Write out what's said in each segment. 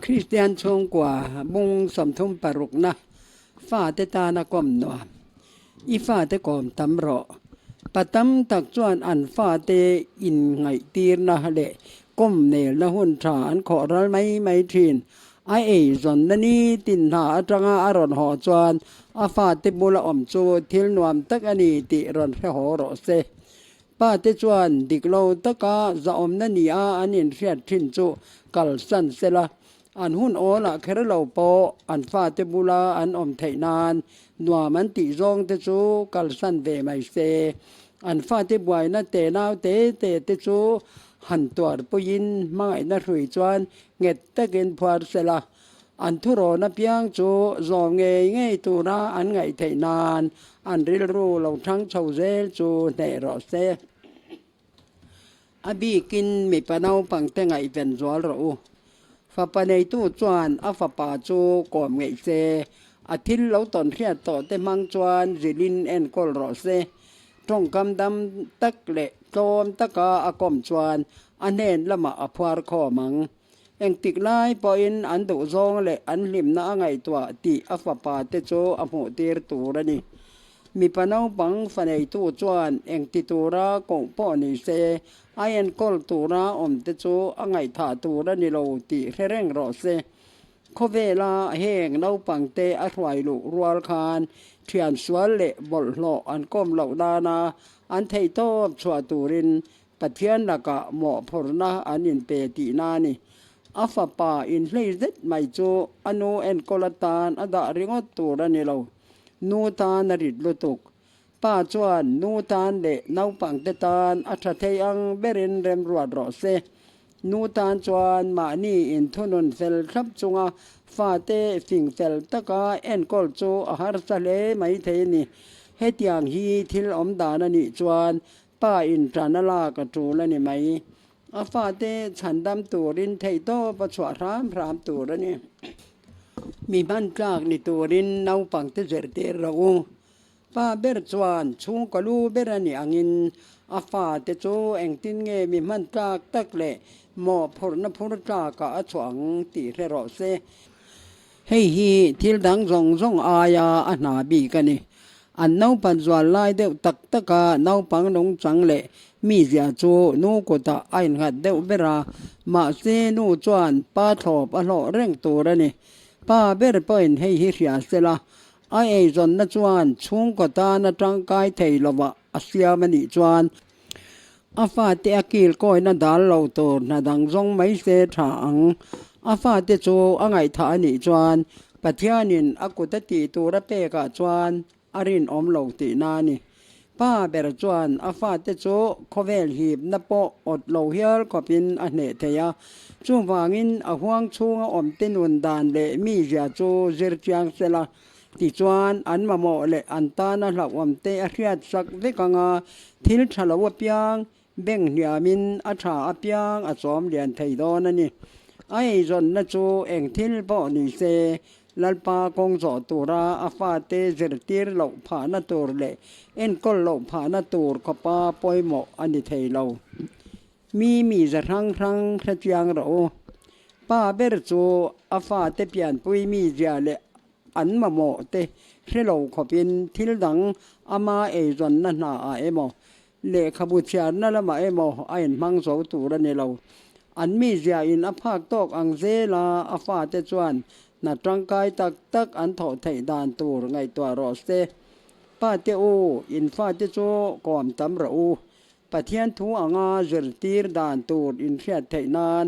คริสเตียนชงกว่าบุงสมทุมปรุกนะฟ้าเตตานากอมนัวอีฟ้าเตกอมตำรอปะตำตักจวนอันฟ้าเตอินไงตีรนะเลก้มเนลละหุ่นฐานขอรัลไม่ทีนไอจอนนนี่ตินหาจังอารอนหอจวนอาฟ้าเตบุละอมโจทิลนวมตักอันีติรอนหอรอเซป้าเตจวนดิกโลตะกาจะอมนันีอาอันินเรียดทินโจกัลสันเซละอันหุ่นโอละเคระเหล่าโปอันฟ้าเตบุลาอันอมไทนานนัวมันติจงเตจูกัลสันเวไมเซอันฟ้าเตบวยนะเตนาวเตเตจูหันตัวปุยินมังไอนะรุยจวนเง็ดตะเกนพวาเสละอันทุโรนะเปียงจูจอมเงยตูราอันไงไทนานอันริลรูเหล่าทั้งชาวเซลจูเนรอเซอบีกินมีปะนาวปังเตงไอเป็นจวลรูฟาปะในตู้จวนอฟาปาจูก่อมไงเซอาทิตย์เหล่าตอนเรียต่อเตมังจวนจิลินเอ็นกอลรอเซตรงกำดำตักเละโจมตะกาอากอมจวนอันเนนละมาอพวารข้อมังเองติกไลปออินอันดุจงเละอันลิมนาไงตัวติอฟาปาเตโจอโมเตรตูระนี่มีปะนาวปังฟาในตู้จวนเองติตูรากงป้อนิเซไอเอ็นกอลตูราอมเตโจอังไงถาตูระนี่โลติเร่งรอเซโคเวลาแห่งเนาปังเตอถวายลุรัวคานเทียนสวนเละบลโลอันก้มเหล่าดานาอันไทโตบชัวตูรินปะเทียนละกะหมอพรนะอันอินเปตินานี่อัฟปาอินเลเซตไมโจอโนเอ็นโกลตานอดาริงอตูระนี่เรานูตานริดลุตุกป้าจวนนูตานเละเนาปังเตตานอัทเทยังเบรินเรมรวดรอเซนูตานจวนมานี่อินทุนนเฟลครับจุงาฟาเตฟิงเฟลตะกาเอ็นกอลโจอาหารทะเลไม่เทนี่เฮตยังฮีทิลอมดานานี่จวนป้าอินทรานลากระจูละนี่ไหมอาฟาเตฉันดำตูรินไทโตประชวรพรามตูละนี่มีบ้านจากนี่ตูรินเนาปังเตเจเตเราป้าเบรจวนชุงกะลูเบรนี่อังินอาฟาเตโจเองตินเงมีมันจากตักเละหมอพรณพรจากะอฉวงติเรรอเซให้ฮีทิลดังจงอายาอนาบีกันนี่อันเนาปันจวนไล่เดวตักตะกาเนาปังนงจังเละมีเสียโจนูกตะไอหัดเดวเบรามาเซนูจวนป้าทอบอโลเร่งตัวระนี่ป้าเบรเปินให้ฮิริยาเสละไอจนนจวนชุงกตานจังกายไทยลวะอาเซียมันนิจวนอาฟาเตอกิลก้อยนันดาลเหล่าโตนัดังจงไม่เสถางอาฟาเตโจอังไงฐานิจวนปัทยานินอกุตติตูระเปกะจวนอรินอมเหล่าตินานิป้าเบรจวนอาฟาเตโจโคเวลหีบนโปอดเหล่าเฮียลก็เป็นอเนเทียจุงวางินอหวงชุงอมตินุนดานเลมีเจาโจเจรจางเซลาติจวนอันมาโมเลอันตานะหลักอมเตอเรียดสักเวกังาทิลฉลาวเปียงเบ่งเนียมินอาชาอเปียงอสอมเรียนไทยดอนั่นนี่ไอจนนะจูเองทิลปอนิเซลัลปากงจอตูราอาฟาเตเจรติรเหล่าผานาตูรเลเอ็นกอลเหล่าผานาตูรขปาปอยหมออันนี้ไทยเรามีจะทั้งขะเจียงเราป้าเบรจูอาฟาเตเปียนปุยมีเจาเลอันมาโมเตเรเราขอเป็นทิลดังอามาเอจนนั่นนาเอโมเลขบุชานั่นละมาเอโมไอมังโสตูระเนเราอันมีเจียอินอภาคตอกอังเซลาอาฟาเตจวนนัดร่างกายตักอันถอดไทยดานตูไงตัวรอเซป้าเตโออินฟาเตโจก่อมตำระปะเทียนทูอ่างาเจรตีรดานตูอินเรียดไทยนาน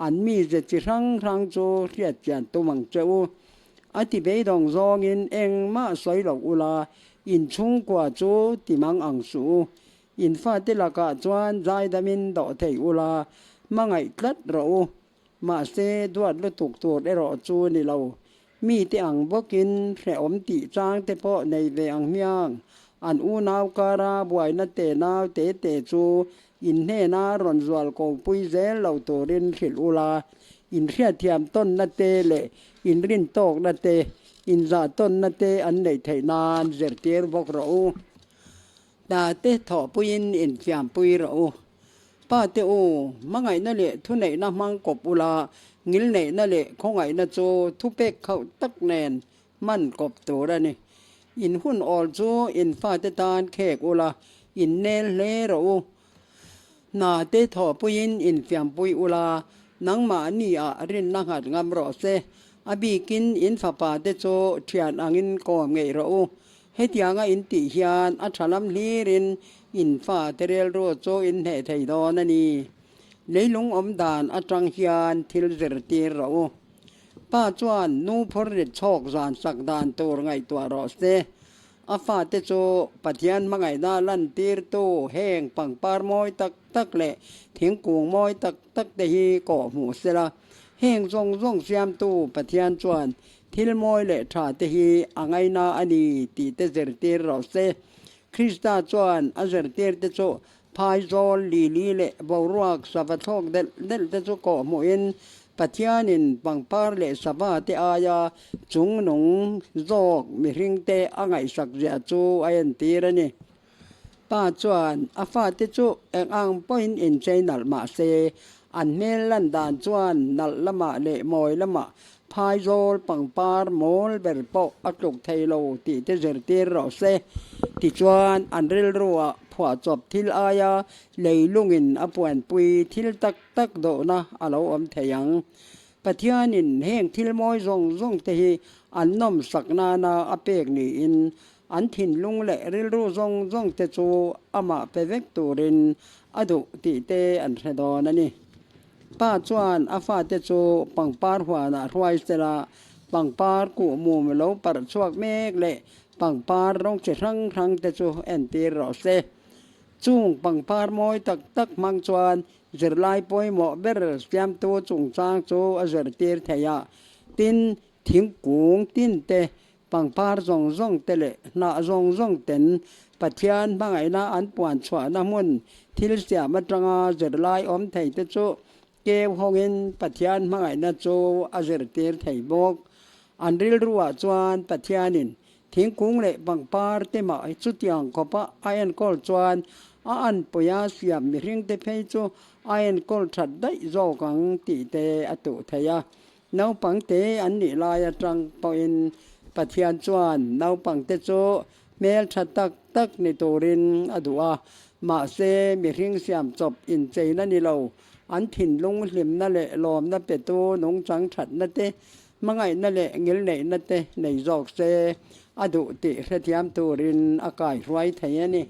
อันมีเจจิรังโจเรียดเจียนตุมังเจ้าอธิเบดองจองอินเองมาสวยหลอกอุลาอินชุงกว่าโจติมังอังสูอินฟาเตลากาจวนใจดามินดอเทอุลามังไอตัดเรามาเซดวดลุตุกตัวได้รอจูนี่เรามีแต่อังบกินแผ่อมติจางแต่เพาะในเวอังเมียงอันอูนาวการาบวยนาเตนาวเตจูอินเฮนารอนจวลกงปุยเซเหล่าตัวเรนขิลอุลาอินเรียเทียมต้นนาเตเลอินรินตอกนาเตอินซาต้นนาเตอันในไทยนานเจรเตียร์บอกเราดาเตถอปุยินอินเฟียมปุยเราป้าเตโอมังไงนั่นแหละทุนไหนนะมังกบอุลา งิลเนนั่นแหละของไงนะโจทุเป็กเข้าตักแนนมันกบตัวแล้วนี่อินหุ่นออลโจอินฟาเตตานแขกโอลาอินเนลเลโรนาเตถอปุยินอินเฟียมปุยอุลานังมานี่อะรินนังหัดงามรอเซอบีกินอินฟาปาเตโจเทียนอังินกอมไงโรเฮติยางอินติฮิยานอัชลัมลีรินอินฟาเตเรลโรโจอินเฮไทดอนันีเลยลงอมดานอัจังฮิยานทิลเซรตีโรป้าจวนนูพริดชอกจานสักดานตัวไงตัวรอเซอาฟาเตโจปัทยันมังไงนาลันตีรโตแห้งปังปาร์มอยตักตักเละถิงกวงมอยตักตักเตฮีก่อหมูเสละแห้งทรงเสียมตูปัทยันจวนทิลมอยเละทาเตฮีอังไงนาอันนี้ตีเตเซรตีรอเซคริสตาจวนอัเซรตีรเตโจพายโซลลีเละบาวรักสวัสทอกเดลเตโจก่อหมูอินปัทยานินปังปาร์เลสวาเตอายาจุงหนงโจกมิริงเตอังไงสักเจียจูอายันตีระนี่ป้าจวนอาฟาเตจูเอ็งอังปอยอินเจนัลมาเซอันเมลันดานจวนนัลละมาเลมอยละมาพายโซลปังปาร์โมลเบรโปอัจุกไทโลตีเตเจรตีรอเซติจวนอันเรลรัวผัวจบทิลอายาเลยลุงอินอปวนปุยทิลตักโดนะอาลาอมเทยังปัทยานินแห้งทิลมอยซงเตฮีอันนมสักนาอเปกนี่อินอันทินลุงและริลรูซงเตโจอามาเปเวกตูรินอดุติเตอันเรดอนันนี่ป้าจวนอาฟาเตโจปังปาร์หัวนาถวายเสลาปังปาร์กูมูมโลปัรชวกเมกเละปังปาร์รงเจรังเตโจแอนตีรอเซจุงปังปาร์มอยตักมังจวนเจรไลปอยหมอเบรสยามตัวจุงจางโจอเจรตีรเทียตินถิงกุงตินเตปังปาร์ซงเตเลนาซงเต็นปัทยานบางไอนาอันปวนชวนามุนทิลเสียมัตรงาเจรไลอมไทเตโจเกวฮงอินปัทยานบางไอนาโจอเจรตีรไทบกอันริลรัวจวนปัทยานินถิงกุงเลบังปาร์เตมาจุดยังกบอายันกอลจวนอันปยาเสียมมิริงเตเพโจอายันกอลชัดได้โจกังตีเตอตุทยานาปังเตอันนิลายจังปอินปัทยานจวนนาปังเตโจเมลชัดตักในตัวรินอดัวมาเซมิริงเสียมจบอินเจนันนิโลอันถิ่นลงลิมนั่นแหละลอมนั่นเป็ดโตนงจังฉัดนั่นเตมังไงนั่นแหละเงินไหนนั่นเตในจอกเซอดุติเทียมตัวรินอากาศไว้ไทยนี่